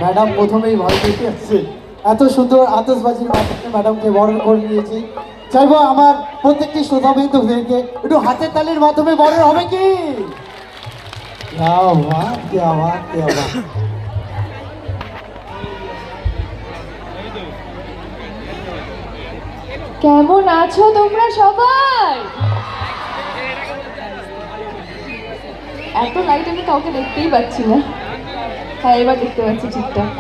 Madam প্রথমেই ভয় পেতে আসছে। এত সুন্দর আতশবাজির মাধ্যমে ম্যাডামকে বরণ করে নিয়েছি। চাইবো আমার প্রত্যেকটি শ্রোতাবিন্দু থেকে একটু হাতের তালির মাধ্যমে বরণ হবে কি? क्या बात, क्या बात, क्या बात। কেমন আছো তোমরা সবাই? এত লাইট আমি কাউকে দেখতেই পাচ্ছি না। হ্যাঁ, এবার দেখতে পাচ্ছি ঠিকঠাক।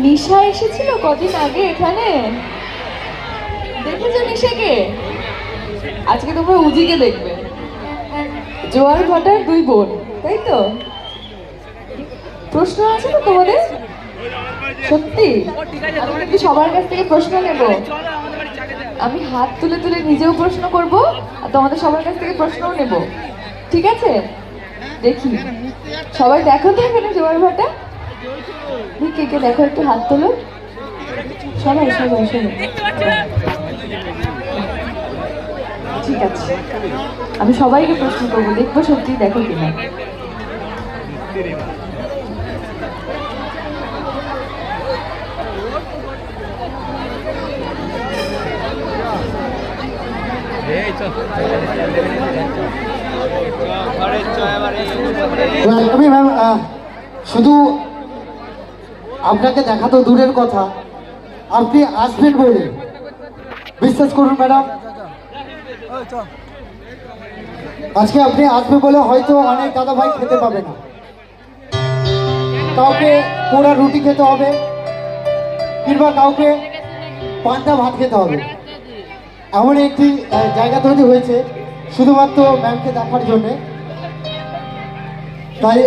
নিশা এসেছিল কদিন আগে এখানে, দেখেছো নিশাকে? আজকে তোমরা উজিকে দেখবে, জোয়ার ভাটার দুই বোন, তাই তো? প্রশ্ন আছে তো তোমাদের? সত্যি আমি কিন্তু সবার কাছ থেকে প্রশ্ন নেব। আমি হাত তুলে তুলে নিজেও প্রশ্ন করব আর তোমাদের সবার কাছ থেকে প্রশ্নও নেব, ঠিক আছে? দেখি সবাই দেখো তো এখানে জোয়ার ভাটা। কে কে দেখো, একটু হাত তোলো। সবাই সবাই সবাই ঠিক আছে, আমি সবাইকে প্রশ্ন করবো, দেখবো সত্যি দেখো কিনা। ম্যাম, শুধু আপনাকে দেখা তো দূরের কথা, আপনি আসবেন বলে বিশ্বাস করুন ম্যাডাম, আজকে আপনি আসবে বলে হয়তো অনেক দাদা ভাই খেতে পাবে না, কাউকে পোড়া রুটি খেতে হবে কিংবা কাউকে পান্তা ভাত খেতে হবে। এমন একটি জায়গা তৈরি হয়েছে শুধুমাত্র ম্যামকে দেখার জন্যে। তাই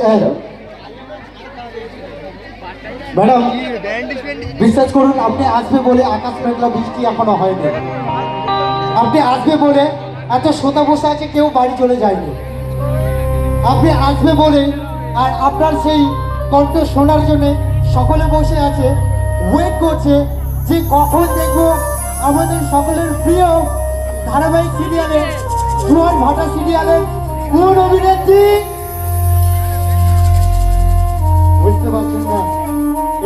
ম্যাডাম বিশ্বাস করুন, আপনি আসবে বলে আকাশ মেঘলা বৃষ্টি এখনো হয়নি। আপনি আসবে বলে এত শ্রোতা বসে আছে, কেউ বাড়ি চলে যায়নি। আপনি আসবে বলে আর আপনার সেই কণ্ঠ শোনার জন্য সকলে বসে আছে, ওয়েট করছে যে কখন দেখবো আমাদের সকলের প্রিয় ধারাবাহিক সিরিয়ালে, জোয়ার ভাটা সিরিয়ালের কোন অভিনেত্রী। বুঝতে পারছেন না,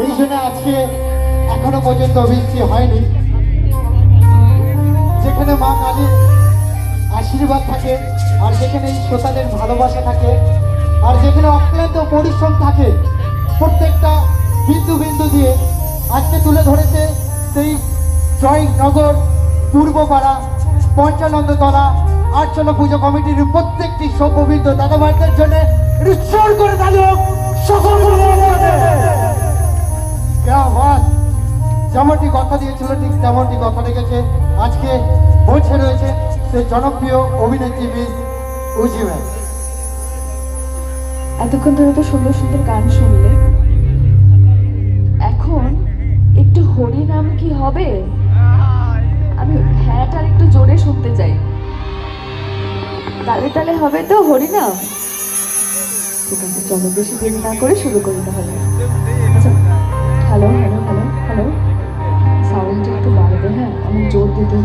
এই জন্য আজকে এখনো পর্যন্ত বৃষ্টি হয়নি। যেখানে মা কালীর আশীর্বাদ থাকে, আর যেখানে এই শ্রোতাদের ভালোবাসা থাকে, আর যেখানে অক্লান্ত পরিশ্রম থাকে, প্রত্যেকটা বিন্দু বিন্দু দিয়ে আজকে তুলে ধরেছে সেই জয়নগর পূর্বপাড়া পঞ্চানন্দতলা আটচলা পুজো কমিটির প্রত্যেকটি সভ্যবৃন্দ দাদাভাইদের জন্য ঈশ্বর করে দাঁড়িয়ে সকল যেমনটি কথা দিয়েছিল ঠিক তেমনটি কথা রেখেছে। আজকে বসে রয়েছে সেই জনপ্রিয় অভিনেত্রী মিস উজি ম্যাম। এতক্ষণ ধরে তো সুন্দর সুন্দর গান শুনলে, এখন একটু হরি নাম কি হবে? আমি হ্যাঁটার একটু জোরে শুনতে চাই। তালে তালে হবে তো হরি নাম? ঠিক আছে, চলো বেশি দেরি না করে শুরু করি তাহলে। আচ্ছা, হ্যালো হ্যালো হ্যালো হ্যালো, সাউন্ডটা একটু বাড়বে, হ্যাঁ, অনেক জোর দিতে